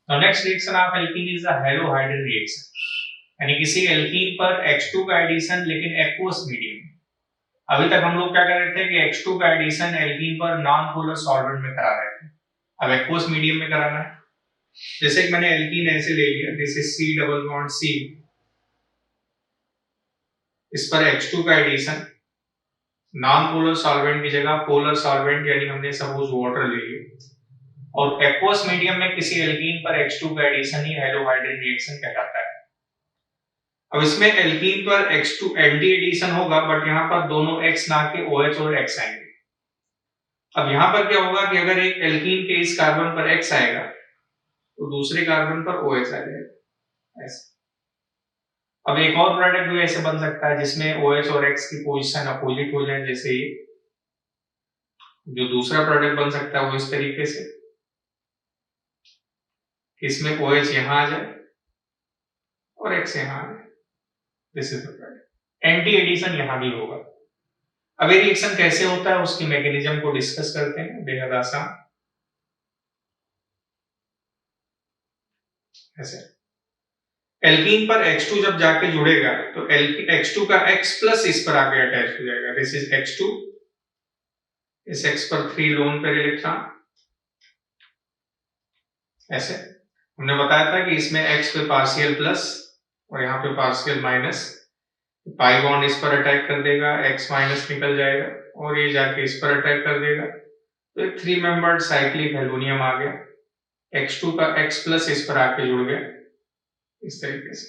Now next reaction of alkene is the halohydrin reaction, यानी किसी alkene पर H2 का एडिशन लेकिन एक्वस मीडियम में। अभी तक हम लोग क्या कर रहे थे कि H2 का एडिशन एल्कीन पर नॉन पोलर सॉल्वेंट में करा रहे थे, अब एक्वस मीडियम में कराना है। जैसे कि मैंने एल्कीन ऐसे ले लिया, this is C double bond C, इस पर H2 का एडिशन, नॉन पोलर सॉल्वेंट की जगह पोलर सॉल्वेंट यानी हमने सपोज वाटर ले लिया, और एक्वस मीडियम में किसी एल्कीन पर H2 का एडिशन ही हेलोहाइड्रिन रिएक्शन कहलाता है। अब इसमें एल्कीन पर H2 एंटी एडिशन होगा, बट यहाँ पर दोनों X ना के OH और X आएंगे। अब यहाँ पर क्या होगा कि अगर एक एल्कीन के इस कार्बन पर X आएगा तो दूसरे कार्बन पर OH आ जाएगा ऐसे। अब एक और प्रोडक्ट भी ऐसे बन सकता है जिसमें OH और X की पोजीशन अपोजिट हो जाए, जैसे ये जो दूसरा प्रोडक्ट बन सकता है वो इस तरीके से, इसमें OH यहां आ जाए और X यहां आ जाए, this is the product. Anti addition यहां भी होगा। अब ये रिएक्शन कैसे होता है उसकी मैकेनिज्म को डिस्कस करते हैं, बेहद आसान। ऐसे एल्कीन पर H2 जब जाके जुड़ेगा तो H2 का X प्लस इस पर आके अटैच हो जाएगा, दिस इज H2, इस X पर 3 लोन पेयर इलेक्ट्रॉन। ऐसे हमने बताया था कि इसमें X पे पार्शियल प्लस और यहाँ पे पार्शियल माइनस, पाई बॉन्ड इस पर अटैक कर देगा, X माइनस निकल जाएगा और ये जाके इस पर अटैक कर देगा, तो एक 3 मेंबर्ड साइक्लिक हेलोनियम आ गया। X2 का X प्लस इस पर आके जुड़ गया इस तरीके से।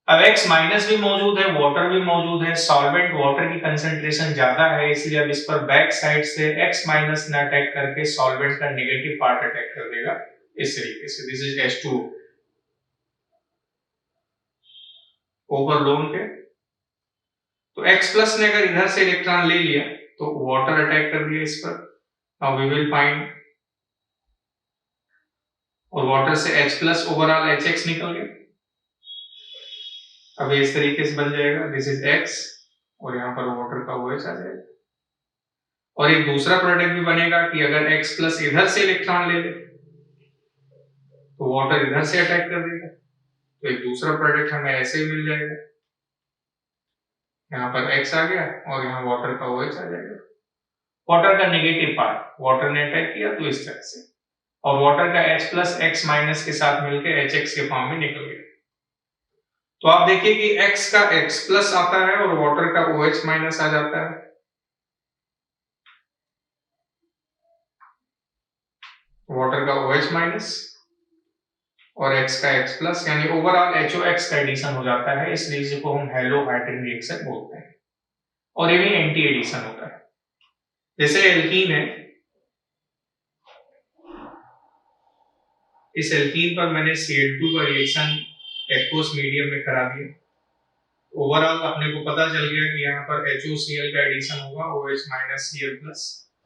अब X माइनस भी मौजूद है, वाटर भी मौजूद है, सॉल्वेंट वाटर की कंसेंट्रेशन ज्यादा है, इसलिए अब इस पर बैक साइड से X माइनस ने अटैक करके सॉल्वेंट का नेगेटिव पार्ट अटैक कर देगा इस तरीके से, this is H2 over loan पे। तो X प्लस ने अगर इधर से इलेक्ट्रॉन ले लिया तो वाटर अटैक कर दिया इस पर, नाउ वी विल फाइंड, और वाटर से H प्लस ओवरऑल HX निकल गया। अब इस तरीके से बन जाएगा, दिस इज X और यहाँ पर वाटर का OH आ जाएगा। और एक दूसरा प्रोडक्ट भी बनेगा कि अगर X प्लस इधर से इलेक्ट्रॉन ले ले तो वाटर इधर से अटैक कर देगा, तो एक दूसरा प्रोडक्ट हमें ऐसे ही मिल जाएगा, यहाँ पर X आ गया और यहाँ वाटर का OH आ जाएगा। वाटर का नेगेटिव पार्ट, वाटर ने अटैक किया तो इस तरह से, और वाटर का H प्लस X माइनस के साथ मिलकर HX के फॉर्म में निकल गया। तो आप देखिए कि X का X प्लस आता है और वाटर का OH माइनस आ जाता है, वाटर का OH माइनस और X का X प्लस, यानी ओवरऑल HOX का एडिशन हो जाता है, इस रिएक्शन को हम हेलोहाइड्रिन रिएक्शन बोलते हैं, और ये भी एंटी एडिशन होता है। जैसे एल्कीन है, इस एल्कीन पर मैंने Cl2 का रिएक्शन एक्वस मीडियम में करा दिया, ओवरऑल अपने को पता चल गया कि यहाँ पर HOCl का एडिशन होगा, OH minus Cl plus,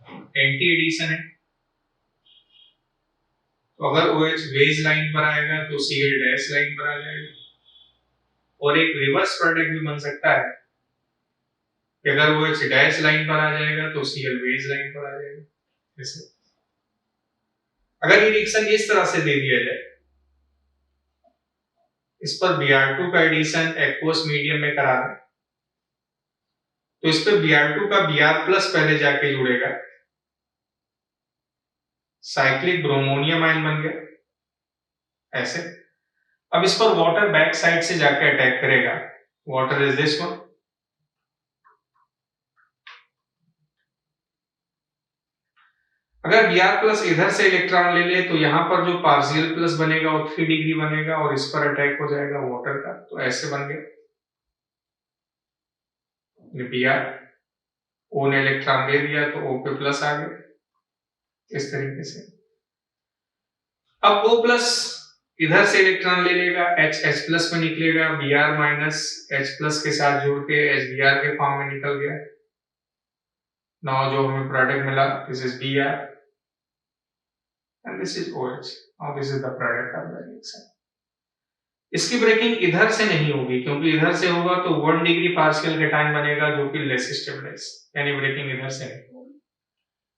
anti addition है। तो अगर OH बेस लाइन पर आएगा तो Cl डैश लाइन पर आ जाएगा, और एक रिवर्स प्रोडक्ट भी बन सकता है कि अगर OH डैश लाइन पर आ जाएगा तो Cl बेस लाइन पर आ जाएगा। जैसे अगर ये रिएक्शन इस तरह से दे दिया जाए, इस पर Br2 का एडिशन एक्वस मीडियम में करा दें तो इस पे Br2 का Br प्लस पहले जाके जुड़ेगा, साइक्लिक ब्रोमोनियम आयन बन गया ऐसे। अब इस पर वाटर बैक साइड से जाके अटैक करेगा, वाटर इज दिस वन, अगर Br प्लस इधर से इलेक्ट्रॉन ले ले तो यहाँ पर जो पार्शियल प्लस बनेगा वो 3 डिग्री बनेगा और इस पर अटैक हो जाएगा वाटर का, तो ऐसे बन गया Br, O ने इलेक्ट्रॉन दे दिया तो O पे प्लस आ गया इस तरीके से। अब O प्लस इधर से इलेक्ट्रॉन ले लेगा, H प्लस में निकलेगा, Br माइनस H प्लस के साथ जोड़ के HBr के फॉर्म में निकल गया। नाउ जो हमें प्रोडक्ट मिला, this is Br and this is OH. Now this is the product of the reaction. इसकी ब्रेकिंग इधर से नहीं होगी, क्योंकि इधर से होगा तो 1 डिग्री पार्शियल केटायन बनेगा जो कि लेस स्टेबलाइज, यानी ब्रेकिंग इधर से नहीं होगी।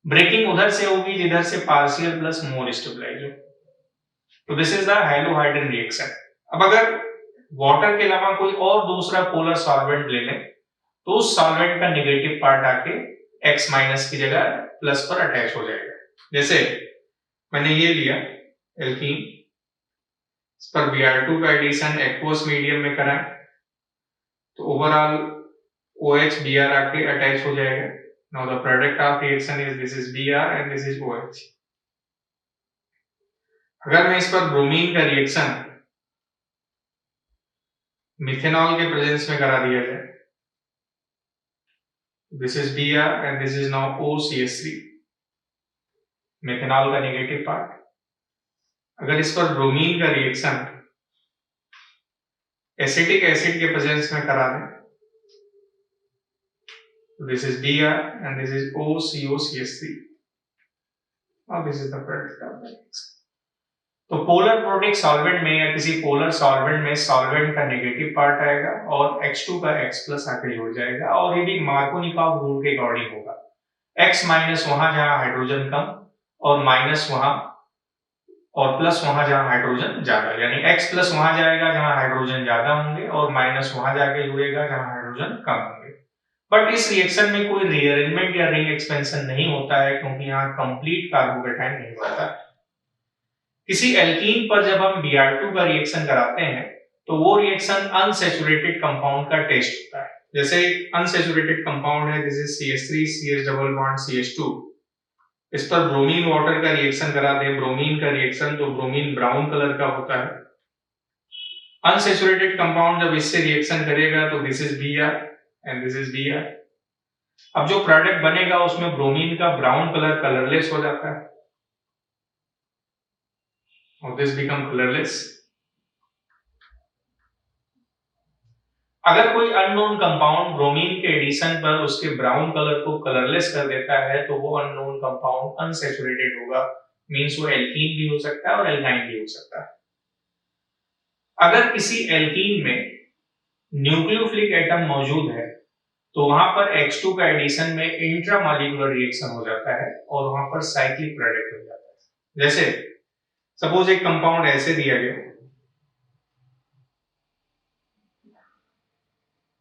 ब्रेकिंग उधर से होगी जिधर से पार्शियल प्लस मोर स्टेबलाइज हो, तो दिस इज द हैलोहाइड्रिन रिएक्शन। अब अगर वाटर के अलावा कोई और दूसरा पोलर सॉल्वेंट ले लें तो उस सॉल्वेंट का नेगेटिव पार्ट आके X माइनस की जगह प्लस पर अटैच हो जाएगा। जैसे मैंने ये लिया एल्कीन, इस पर Br2 का एडिशन एक्वस मीडियम में कराएं तो ओवरऑल OH Br आके अटैच हो जाएगा। Now the product of reaction is this is Br and this is OH। अगर मैं इस पर ब्रोमीन का रिएक्शन मिथेनॉल के प्रेजेंस में करा दिया जाए, this is Br and this is now OCH3, methanol का नेगेटिव पार्ट। अगर इस पर ब्रोमीन का रिएक्शन एसिटिक एसिड के प्रेजेंस में करा दें, this is Br and this is OCOCH3। Now this is the product of the reaction. तो पोलर प्रोडक्ट सॉल्वेंट में या किसी पोलर सॉल्वेंट में सॉल्वेंट का नेगेटिव पार्ट आएगा और H2 का X प्लस आके जुड़ जाएगा और ये भी मार्कोनिकॉव रूल के अकॉर्डिंग होगा। X माइनस वहां जहां हाइड्रोजन कम और माइनस वहां और प्लस वहां जहां हाइड्रोजन ज्यादा, यानी X प्लस वहां जाएगा जहां हाइड्रोजन ज्यादा होंगे और माइनस वहां जाके जुड़ेगा जहां हाइड्रोजन कम होंगे। बट इस रिएक्शन में कोई रीअरेंजमेंट या रिंग एक्सपेंशन नहीं होता है क्योंकि यहाँ कंप्लीट कार्बोकेटाइन नहीं बनता। किसी एल्कीन पर जब हम Br2 का रिएक्शन कराते हैं तो वो रिएक्शन अनसैचुरेटेड कंपाउंड का टेस्ट होता है। जैसे अनसैचुरेटेड कंपाउंड है, this is CH3 CH double bond CH2। इस पर ब्रोमीन वाटर का रिएक्शन करा दें, ब्रोमीन का रिएक्शन तो ब्रोमीन ब्राउन कलर का होता है। अनसैचुरेटेड कंपाउंड जब इससे रिएक्शन करेगा तो this is Br and this is Br। अब जो प्रोडक्ट बनेगा उसमें ब्रोमीन का ब्राउन कलर कलरलेस हो जाता है और दिस बिकम कलरलेस। अगर कोई अननोन कंपाउंड ब्रोमीन के एडिशन पर उसके ब्राउन कलर को कलरलेस कर देता है तो वो अननोन कंपाउंड अनसैचुरेटेड होगा, मींस वो एल्कीन भी हो सकता है और एल्काइन भी हो सकता है। अगर किसी एल्कीन में न्यूक्लियोफिलिक एटम मौजूद है तो वहां पर H2 का एडिशन में इंट्रामॉलिक्यूलर रिएक्शन हो जाता है और वहां पर साइक्लिक प्रोडक्ट हो जाता है। जैसे सपोज एक कंपाउंड ऐसे दिया गया,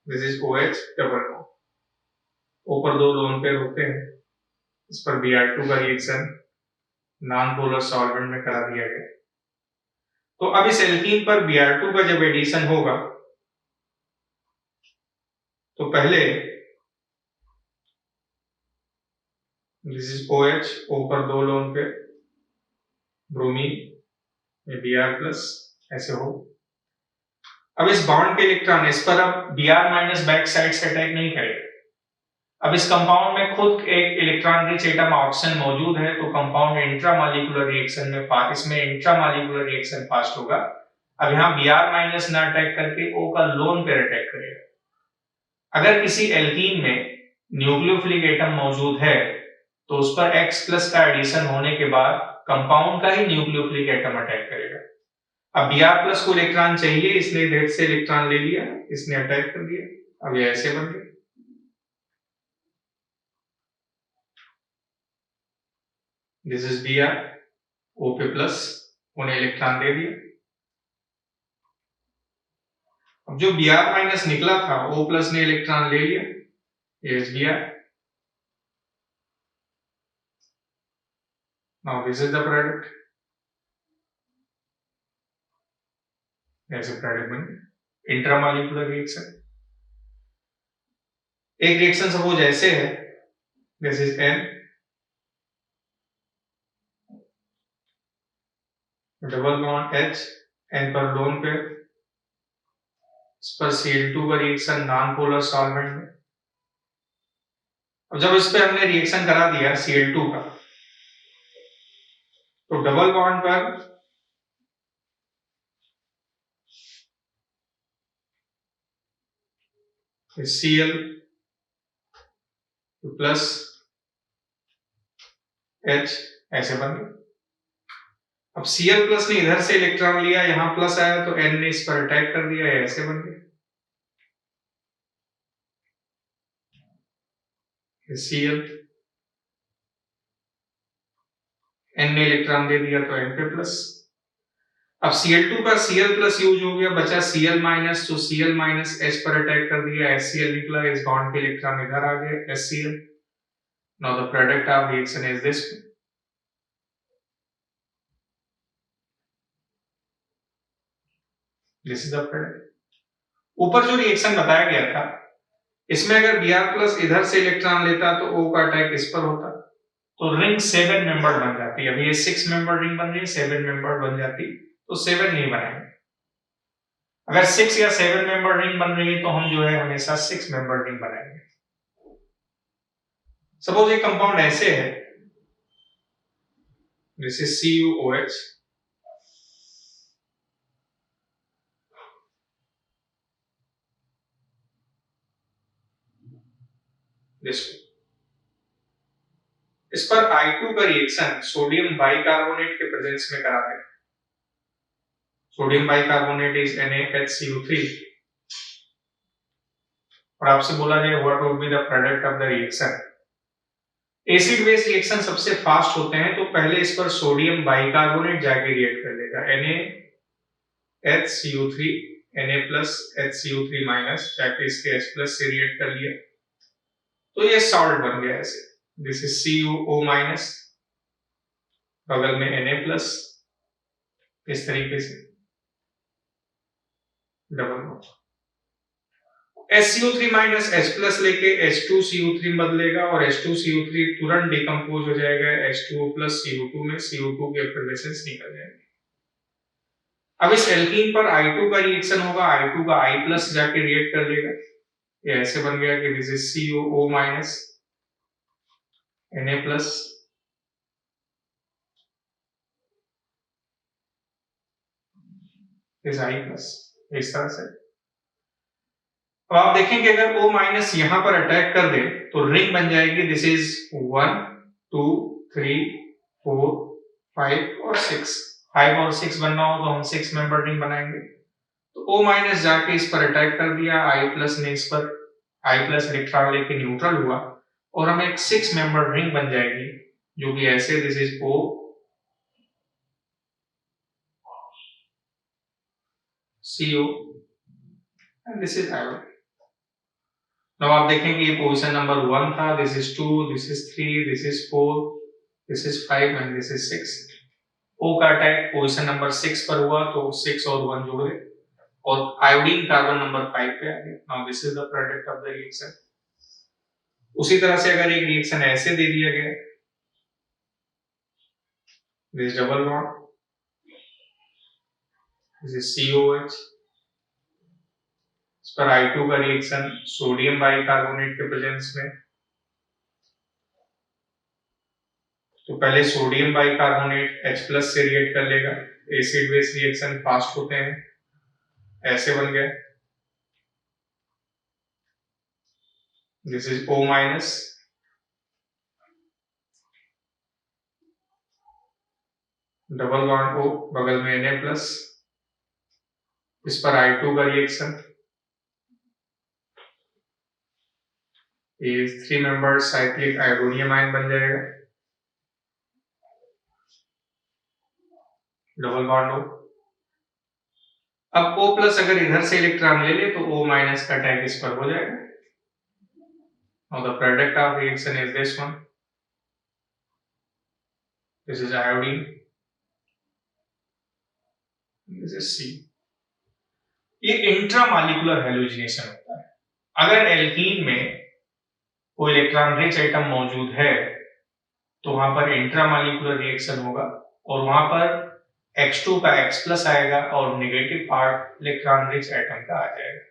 this is OH double bond, ऊपर दो लोन पेयर होते हैं, इस पर Br2 का रिएक्शन नॉन पोलर सॉल्वेंट में करा दिया गया। तो अब इस एल्कीन पर Br2 का जब एडिशन होगा तो पहले दिस इज OH, ऊपर दो लोन पेयर ब्रोमीन में Br प्लस ऐसे हो। अब इस बॉन्ड के इलेक्ट्रॉन इस पर अब Br माइनस बैक साइड से अटैक नहीं करेगा। अब इस कंपाउंड में खुद एक इलेक्ट्रॉन रिच एटम ऑक्सीजन मौजूद है तो कंपाउंड इंट्रामॉलिक्यूलर रिएक्शन में इसमें इंट्रामॉलिक्यूलर रिएक्शन फास्ट होगा। अब यहाँ Br माइनस ना अटैक करके O का लोन पेयर अटैक करेगा। अगर किसी एल्कीन में न्यूक्लियोफिलिक एटम मौजूद है तो उस पर X प्लस का एडिशन होने के बाद कंपाउंड का ही न्यूक्लियोफिलिक एटम अटैक करेगा। अब Br प्लस को इलेक्ट्रॉन चाहिए, इसने इधर से इलेक्ट्रॉन ले लिया, इसने अटैक कर दिया, अब ये ऐसे बन गया। दिस इज Br, O पे प्लस, उन्हें इलेक्ट्रॉन दे दिया। अब जो Br माइनस निकला था O प्लस ने इलेक्ट्रॉन ले लिया, ये is Br। Now this is the product, ऐसे प्रोडक्ट बन गया इंट्रामॉलिक्यूलर रिएक्शन। एक रिएक्शन सपोज ऐसे है, this is N double bond H, N पर लोन पेयर, इस पर Cl2 का रिएक्शन नॉन पोलर सॉल्वेंट में। अब जब इस पे हमने रिएक्शन करा दिया Cl2 का तो डबल बॉन्ड पर Cl प्लस H ऐसे बन गया। अब Cl प्लस ने इधर से इलेक्ट्रॉन लिया, यहां प्लस आया तो N ने इस पर अटैक कर दिया, ऐसे बन गया Cl, N ने इलेक्ट्रॉन दे दिया तो N पे प्लस। अब Cl2 का Cl प्लस यूज हो गया, बचा Cl माइनस, तो Cl माइनस H पर अटैक कर दिया, HCl निकला, इस बॉन्ड के इलेक्ट्रॉन इधर आ गए, HCl. Now the product of reaction is this. This is the product. ऊपर जो रिएक्शन बताया गया था, इसमें अगर Br प्लस इधर से इलेक्ट्रॉन लेता तो O का अटैक इस पर होता, तो रिंग 7 मेंबर बन जाती है। अभी ये 6 मेंबर रिंग बन रही है, 7 मेंबर बन जाती, तो 7 नहीं बनाएंगे। अगर 6 या 7 मेंबर रिंग बन रही है तो हम जो है हमेशा 6 मेंबर रिंग बनाएंगे। सपोज एक कंपाउंड ऐसे है, दिस इज CuOH, दिस, इस पर I2 का रिएक्शन सोडियम बाइकार्बोनेट के प्रेजेंस में करा दें। सोडियम बाइकार्बोनेट इज NaHCO3, और आपसे बोला जाए what would be the product of the reaction. Acid base reaction सबसे फास्ट होते हैं, तो पहले इस पर सोडियम बाइकार्बोनेट जाके रिएक्ट कर लेगा, NaHCO3 Na plus HCO3 minus जाके इसके H प्लस से रिएक्ट कर लिया, तो ये सॉल्ट बन गया ऐसे। दिस इज CuO माइनस, बगल में Na प्लस, इस तरीके से double bond. HCO3 minus H plus लेके H2CO3 बदलेगा, और H2CO3 तुरंत डिकम्पोज हो जाएगा H2O प्लस CO2 में, CO2 के एफिलिएशंस निकल जाएंगे। अब इस एल्कीन पर I2 का रिएक्शन होगा, I2 का I प्लस जाके रिएक्ट कर लेगा, ये ऐसे बन गया कि this is CuO minus Na plus, इस I प्लस, इस तरह से। अब आप देखेंगे अगर O माइनस यहां पर अटैक कर दे तो रिंग बन जाएगी, दिस इज 1 2 3 4 5 और 6। 5 और 6 बनना हो तो हम 6 मेंबर रिंग बनाएंगे, तो O माइनस जाके इस पर अटैक कर दिया, I प्लस ने इस पर I प्लस इलेक्ट्रॉन लेके न्यूट्रल हुआ, और हमें एक 6 मेंबर रिंग बन जाएगी जो कि ऐसे, this is O CO and this is iodine. Now आप देखेंगे ये पोजीशन नंबर 1 था, this is 2, this is 3, this is 4, this is 5 and this is 6। O का अटैक पोजीशन नंबर 6 पर हुआ, तो 6 और 1 जोड़ गए, और आयोडीन कार्बन नंबर 5 पे आ गया। Now this is the product of the reaction. उसी तरह से अगर एक रिएक्शन ऐसे दे दिया गया, this double bond, this is COH, इस पर I2 का रिएक्शन सोडियम बाइकार्बोनेट के प्रेजेंस में, तो पहले सोडियम बाइकार्बोनेट H प्लस से रिएक्ट कर लेगा, एसिड बेस रिएक्शन फास्ट होते हैं, ऐसे बन गया, this is O minus, double bond O, बगल में Na प्लस, इस पर I2 का रिएक्शन, ये 3 मेंबर साइक्लिक आयोडोनियम आयन बन जाएगा, डबल बॉन्ड O। अब O प्लस अगर इधर से इलेक्ट्रॉन ले ले तो O माइनस का अटैक इस पर हो जाएगा। Now the product of reaction is this one. This is iodine. This is C. ये इंट्रामॉलिक्यूलर हैलोजिनेशन होता है। अगर एल्कीन में कोई इलेक्ट्रॉन रिच आइटम मौजूद है तो वहां पर इंट्रामॉलिक्यूलर रिएक्शन होगा, और वहां पर X2 का X प्लस आएगा और negative part electron rich item का आ जाएगा,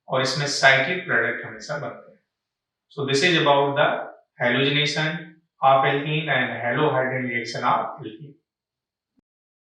और इसमें साइक्लिक प्रोडक्ट हमेशा बनते हैं। So this is about the halogenation of alkene and halohydrogen reaction of alkene.